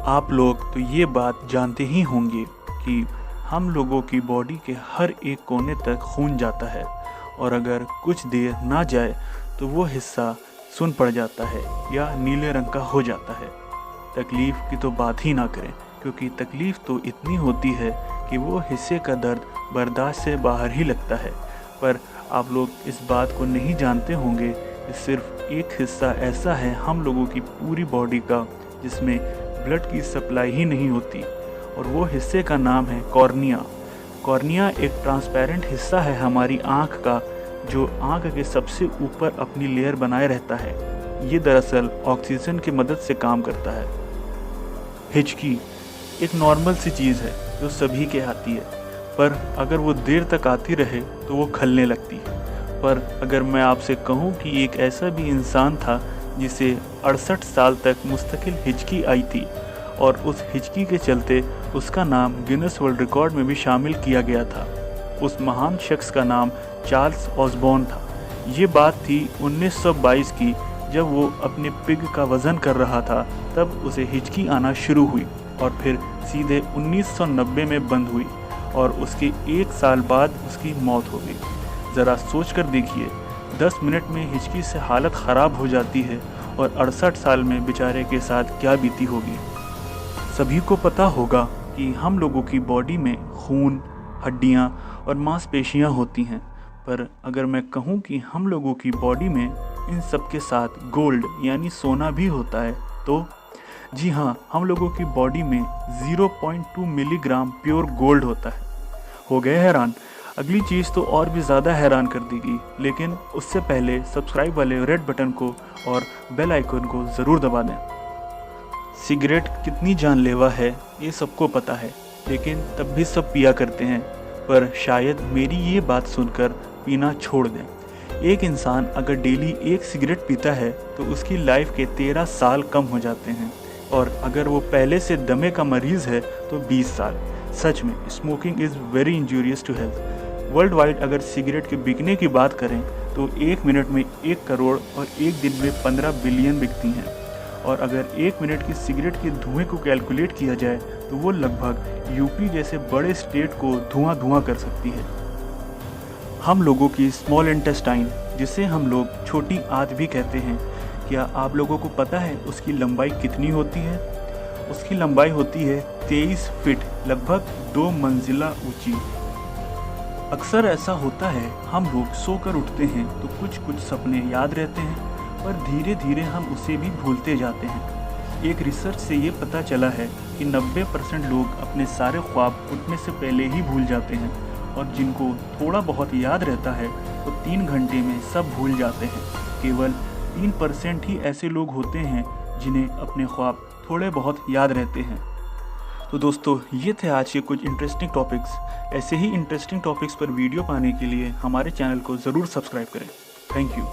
आप लोग तो ये बात जानते ही होंगे कि हम लोगों की बॉडी के हर एक कोने तक खून जाता है और अगर कुछ देर ना जाए तो वो हिस्सा सुन्न पड़ जाता है या नीले रंग का हो जाता है। तकलीफ़ की तो बात ही ना करें, क्योंकि तकलीफ़ तो इतनी होती है कि वो हिस्से का दर्द बर्दाश्त से बाहर ही लगता है। पर आप लोग इस बात को नहीं जानते होंगे कि सिर्फ एक हिस्सा ऐसा है हम लोगों की पूरी बॉडी का जिसमें ब्लड की सप्लाई ही नहीं होती, और वो हिस्से का नाम है कॉर्निया। कॉर्निया एक ट्रांसपेरेंट हिस्सा है हमारी आँख का, जो आँख के सबसे ऊपर अपनी लेयर बनाए रहता है। ये दरअसल ऑक्सीजन की मदद से काम करता है। हिचकी एक नॉर्मल सी चीज़ है जो सभी के आती है, पर अगर वो देर तक आती रहे तो वो खलने लगती है। पर अगर मैं आपसे कहूँ कि एक ऐसा भी इंसान था जिसे 68 साल तक मुस्तकिल हिचकी आई थी और उस हिचकी के चलते उसका नाम गिनेस वर्ल्ड रिकॉर्ड में भी शामिल किया गया था। उस महान शख्स का नाम चार्ल्स ऑसबॉर्न था। ये बात थी 1922 की, जब वो अपने पिग का वज़न कर रहा था तब उसे हिचकी आना शुरू हुई और फिर सीधे 1990 में बंद हुई और उसके 1 साल बाद उसकी मौत हो गई। ज़रा सोच कर देखिए, 10 मिनट में हिचकी से हालत ख़राब हो जाती है और 68 साल में बेचारे के साथ क्या बीती होगी। सभी को पता होगा कि हम लोगों की बॉडी में खून, हड्डियाँ और मांसपेशियाँ होती हैं, पर अगर मैं कहूँ कि हम लोगों की बॉडी में इन सब के साथ गोल्ड यानी सोना भी होता है, तो जी हाँ, हम लोगों की बॉडी में 0.2 मिलीग्राम प्योर गोल्ड होता है। हो गए हैरान? अगली चीज़ तो और भी ज़्यादा हैरान कर देगी, लेकिन उससे पहले सब्सक्राइब वाले रेड बटन को और बेल आइकन को ज़रूर दबा दें। सिगरेट कितनी जानलेवा है ये सबको पता है, लेकिन तब भी सब पिया करते हैं। पर शायद मेरी ये बात सुनकर पीना छोड़ दें। एक इंसान अगर डेली 1 सिगरेट पीता है तो उसकी लाइफ के 13 साल कम हो जाते हैं, और अगर वो पहले से दमे का मरीज़ है तो 20 साल। सच में smoking is very injurious to health. World wide अगर सिगरेट के बिकने की बात करें तो 1 मिनट में 1 करोड़ और 1 दिन में 15 बिलियन बिकती हैं, और अगर 1 मिनट की सिगरेट के धुएं को कैलकुलेट किया जाए तो वो लगभग यूपी जैसे बड़े स्टेट को धुआं कर सकती है। हम लोगों की स्मॉल इंटेस्टाइन, जिसे हम लोग छोटी आंत भी कहते हैं, क्या आप लोगों को पता है उसकी लंबाई कितनी होती है? उसकी लंबाई होती है 23 फीट, लगभग 2 मंजिला ऊंची। अक्सर ऐसा होता है, हम लोग सोकर उठते हैं तो कुछ कुछ सपने याद रहते हैं, पर धीरे धीरे हम उसे भी भूलते जाते हैं। एक रिसर्च से ये पता चला है कि 90% लोग अपने सारे ख्वाब उठने से पहले ही भूल जाते हैं, और जिनको थोड़ा बहुत याद रहता है वो 3 घंटे में सब भूल जाते हैं। केवल 3% ही ऐसे लोग होते हैं जिन्हें अपने ख्वाब थोड़े बहुत याद रहते हैं। तो दोस्तों, ये थे आज के कुछ इंटरेस्टिंग टॉपिक्स। ऐसे ही इंटरेस्टिंग टॉपिक्स पर वीडियो पाने के लिए हमारे चैनल को ज़रूर सब्सक्राइब करें। Thank you.